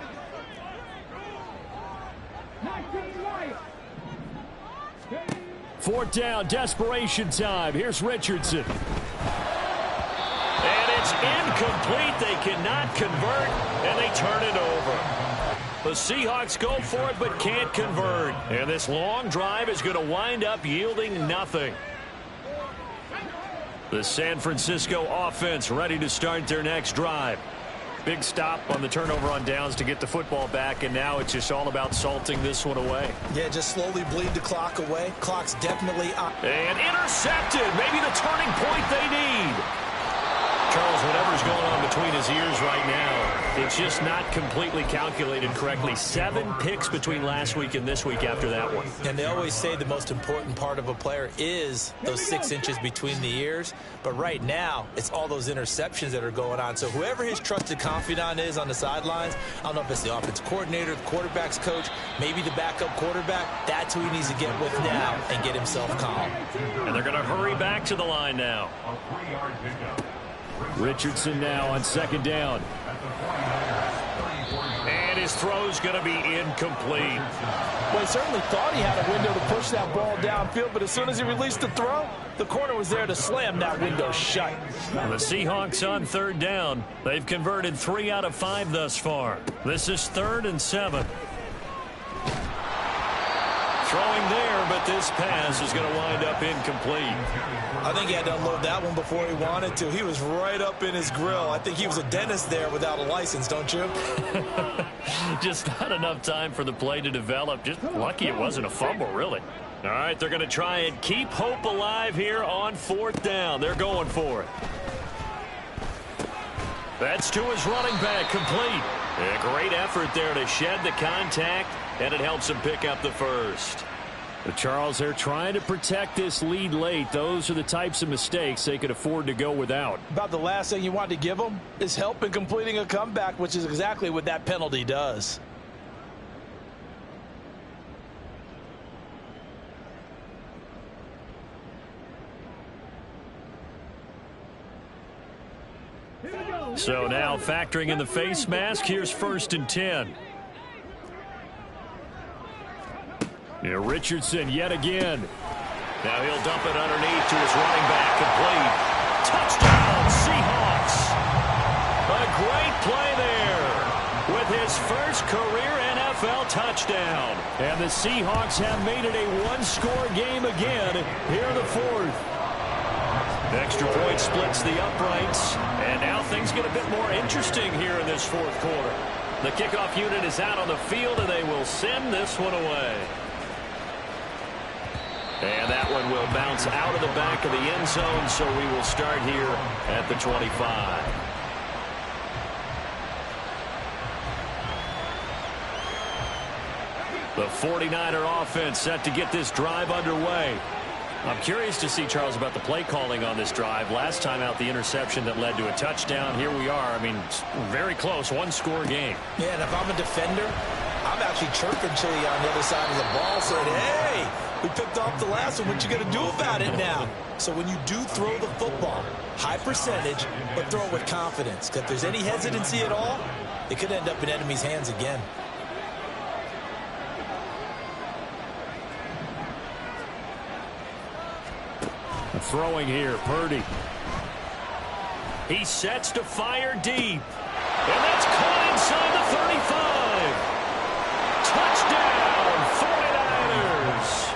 Speaker 2: Fourth down, desperation time. Here's Richardson. And it's incomplete. They cannot convert, and they turn it over. The Seahawks go for it but can't convert. And this long drive is going to wind up yielding nothing. The San Francisco offense ready to start their next drive. Big stop on the turnover on downs to get the football back, and now it's just all about salting this one away.
Speaker 3: Yeah, just slowly bleed the clock away. Clock's definitely on.
Speaker 2: And intercepted. Maybe the turning point they need. Charles, whatever's going on between his ears right now, it's just not completely calculated correctly. 7 picks between last week and this week after that one.
Speaker 3: And they always say the most important part of a player is those 6 inches between the ears. But right now, it's all those interceptions that are going on. So whoever his trusted confidant is on the sidelines, I don't know if it's the offensive coordinator, the quarterback's coach, maybe the backup quarterback, that's who he needs to get with now and get himself calm.
Speaker 2: And they're going to hurry back to the line now. Richardson now on second down. And his throw's going to be incomplete.
Speaker 4: Well, he certainly thought he had a window to push that ball downfield, but as soon as he released the throw, the corner was there to slam that window shut.
Speaker 2: The Seahawks on third down. They've converted 3 out of 5 thus far. This is 3rd and 7. Throwing there, but this pass is going to wind up incomplete.
Speaker 3: I think he had to unload that one before he wanted to. He was right up in his grill. I think he was a dentist there without a license, don't you?
Speaker 2: Just not enough time for the play to develop. Just lucky it wasn't a fumble, really. All right, they're going to try and keep hope alive here on fourth down. They're going for it. That's to his running back, complete. A great effort there to shed the contact, and it helps him pick up the first. But Charles, they're trying to protect this lead late. Those are the types of mistakes they could afford to go without.
Speaker 4: About the last thing you want to give them is help in completing a comeback, which is exactly what that penalty does.
Speaker 2: So now factoring in the face mask, here's 1st and 10. Yeah, Richardson yet again. Now he'll dump it underneath to his running back, complete. Touchdown, Seahawks. A great play there with his his first career NFL touchdown. And the Seahawks have made it a one-score game again here in the fourth. Extra point splits the uprights, and now things get a bit more interesting here in this fourth quarter. The kickoff unit is out on the field, and they will send this one away. And that one will bounce out of the back of the end zone, so we will start here at the 25. The 49er offense set to get this drive underway. I'm curious to see, Charles, about the play calling on this drive. Last time out, the interception that led to a touchdown. Here we are. I mean, very close, one-score game.
Speaker 3: Yeah, and if I'm a defender, I'm actually chirping to you on the other side of the ball saying, hey, we picked off the last one. What you going to do about it now? So when you do throw the football, high percentage, but throw it with confidence. Because if there's any hesitancy at all, it could end up in enemy's hands again.
Speaker 2: Throwing here, Purdy. He sets to fire deep. And that's caught inside the 35. Touchdown, 49ers.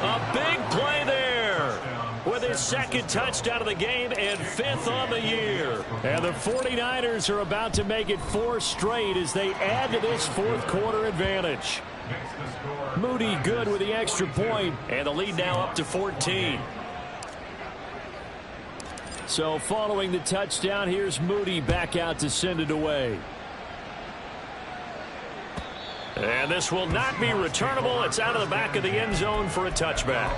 Speaker 2: A big play there with his second touchdown of the game and fifth on the year. And the 49ers are about to make it 4 straight as they add to this fourth quarter advantage. Moody good with the extra point, and the lead now up to 14. So following the touchdown, here's Moody back out to send it away. And this will not be returnable. It's out of the back of the end zone for a touchback.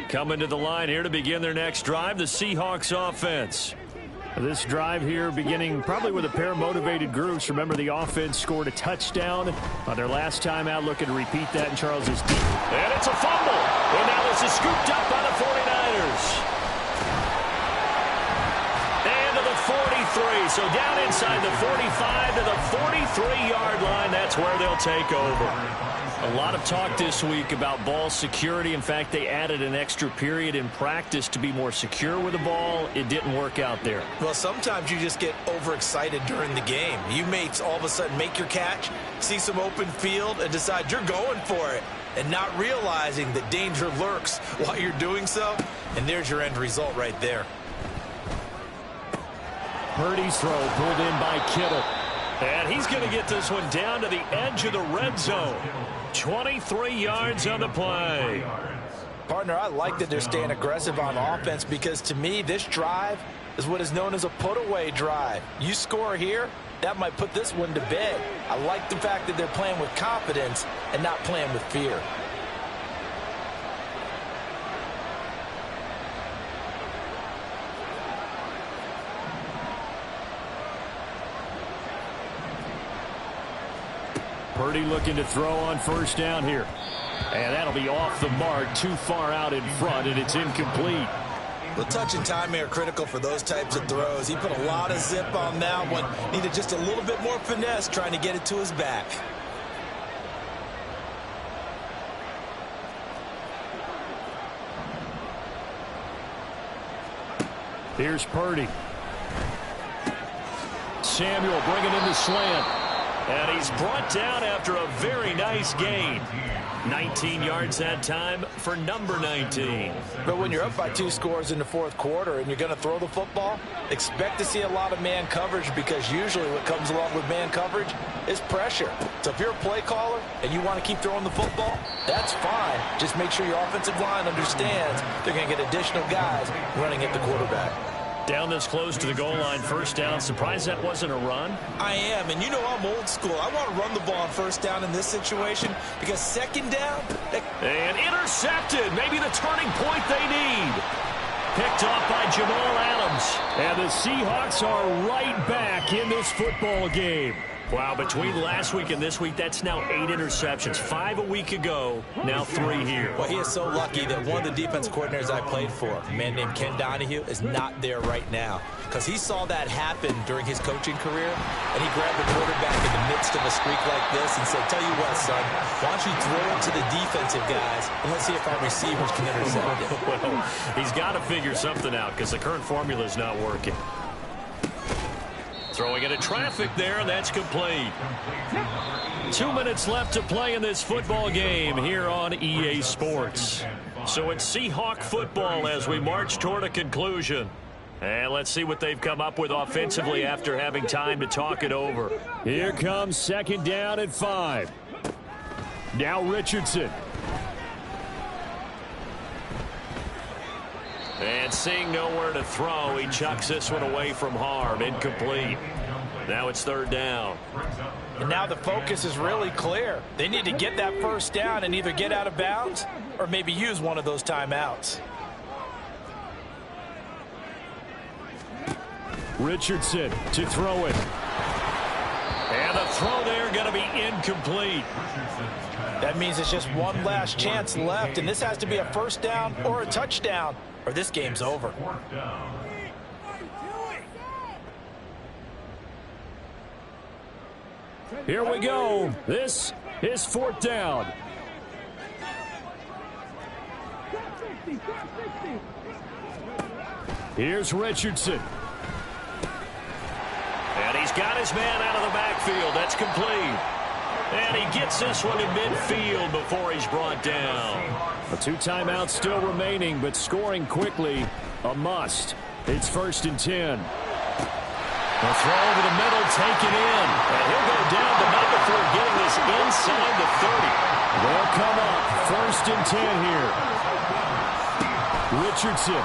Speaker 2: Coming to the line here to begin their next drive, the Seahawks offense. This drive here beginning probably with a pair of motivated groups. Remember, the offense scored a touchdown on their last time out. Looking to repeat that in Charles's deep. And it's a fumble. And now this is scooped up by the 49ers. And to the 43. So down inside the 45 to the 43-yard line. That's where they'll take over. A lot of talk this week about ball security. In fact, they added an extra period in practice to be more secure with the ball. It didn't work out there.
Speaker 3: Well, sometimes you just get overexcited during the game. You may all of a sudden make your catch, see some open field, and decide you're going for it, and not realizing that danger lurks while you're doing so. And there's your end result right there.
Speaker 2: Purdy's throw pulled in by Kittle. And he's going to get this one down to the edge of the red zone. 23 yards on the play.
Speaker 3: Partner, I like that they're staying aggressive on offense because, to me, this drive is what is known as a put-away drive. You score here, that might put this one to bed. I like the fact that they're playing with confidence and not playing with fear.
Speaker 2: Purdy looking to throw on first down here. And that'll be off the mark, too far out in front, and it's incomplete.
Speaker 3: The touch and timing are critical for those types of throws. He put a lot of zip on that one. Needed just a little bit more finesse trying to get it to his back.
Speaker 2: Here's Purdy. Samuel bringing in the slant. And he's brought down after a very nice gain. 19 yards that time for number 19.
Speaker 3: But when you're up by 2 scores in the fourth quarter and you're going to throw the football, expect to see a lot of man coverage because usually what comes along with man coverage is pressure. So if you're a play caller and you want to keep throwing the football, that's fine. Just make sure your offensive line understands they're going to get additional guys running at the quarterback.
Speaker 2: Down this close to the goal line, first down. Surprised that wasn't a run?
Speaker 3: I am, and you know I'm old school. I want to run the ball on first down in this situation because second down...
Speaker 2: And intercepted. Maybe the turning point they need. Picked off by Jamal Adams. And the Seahawks are right back in this football game. Wow, between last week and this week, that's now 8 interceptions. 5 a week ago, now 3 here.
Speaker 3: Well, he is so lucky that one of the defense coordinators I played for, a man named Ken Donahue, is not there right now. Because he saw that happen during his coaching career, and he grabbed the quarterback in the midst of a streak like this and said, tell you what, son, why don't you throw it to the defensive guys, and let's see if our receivers can intercept it.
Speaker 2: Well, he's got to figure something out because the current formula is not working. Throwing into traffic there, and that's complete. 2 minutes left to play in this football game here on EA Sports. So it's Seahawk football as we march toward a conclusion. And let's see what they've come up with offensively after having time to talk it over.
Speaker 1: Here comes 2nd down and 5. Now Richardson.
Speaker 2: And seeing nowhere to throw, he chucks this one away from harm. Incomplete. Now it's 3rd down.
Speaker 4: And now the focus is really clear. They need to get that 1st down and either get out of bounds or maybe use one of those timeouts.
Speaker 1: Richardson to throw it.
Speaker 2: And the throw there going to be incomplete.
Speaker 4: That means it's just one last chance left, and this has to be a 1st down or a touchdown, or this game's over.
Speaker 1: Here we go. This is 4th down. Here's Richardson.
Speaker 2: And he's got his man out of the backfield. That's complete. And he gets this one in midfield before he's brought down.
Speaker 1: 2 timeouts still remaining, but scoring quickly, a must. It's 1st and 10.
Speaker 2: The throw over the middle, taken in. And he'll go down, but not before getting this inside the 30.
Speaker 1: They'll come up 1st and 10 here. Richardson.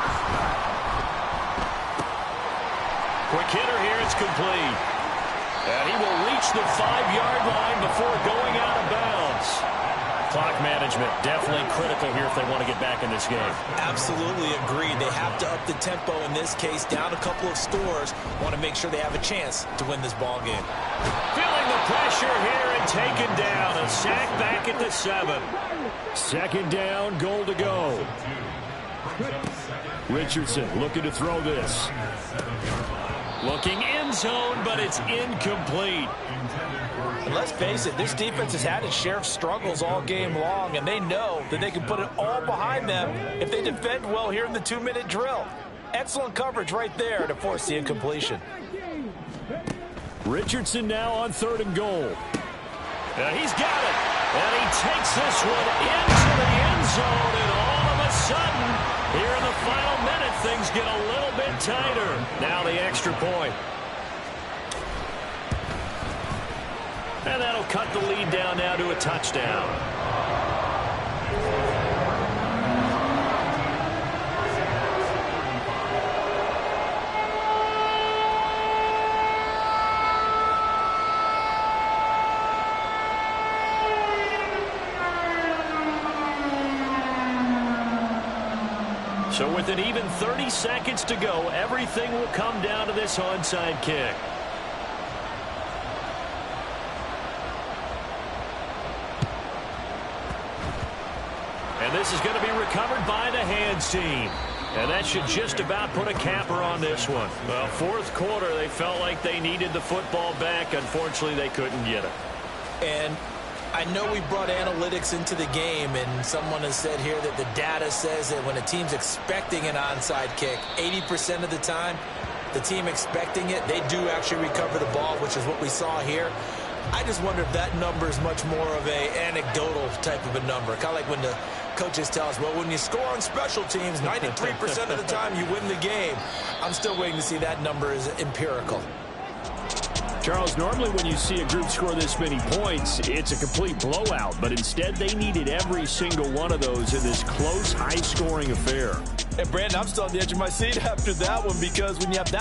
Speaker 2: Quick hitter here, it's complete. And he will reach the 5-yard line before going out of bounds. Clock management definitely critical here if they want to get back in this game.
Speaker 3: Absolutely agreed. They have to up the tempo in this case, down a couple of scores. Want to make sure they have a chance to win this ball game.
Speaker 2: Feeling the pressure here and taken down. A sack back at the 7.
Speaker 1: 2nd down, goal to go. Richardson looking to throw this.
Speaker 2: Looking end zone, but it's incomplete.
Speaker 4: And let's face it, this defense has had its share of struggles all game long, and they know that they can put it all behind them if they defend well here in the 2-minute drill. Excellent coverage right there to force the incompletion.
Speaker 1: Richardson now on 3rd and goal.
Speaker 2: He's got it. And he takes this one into the end zone, and all of a sudden, here in the final minute, things get a little bit tighter. Now the extra point. And that'll cut the lead down now to a touchdown. So with an even 30 seconds to go, everything will come down to this onside kick. And this is going to be recovered by the hands team. And that should just about put a capper on this one. Well, 4th quarter, they felt like they needed the football back. Unfortunately, they couldn't get it.
Speaker 3: And I know we brought analytics into the game, and someone has said here that the data says that when a team's expecting an onside kick, 80% of the time, the team expecting it, they do actually recover the ball, which is what we saw here. I just wonder if that number is much more of an anecdotal type of a number. Kind of like when the coaches tell us, well, when you score on special teams, 93% of the time you win the game. I'm still waiting to see that number is empirical.
Speaker 1: Charles, normally when you see a group score this many points, it's a complete blowout. But instead, they needed every single one of those in this close, high-scoring affair.
Speaker 4: And, Brandon, I'm still on the edge of my seat after that one because when you have that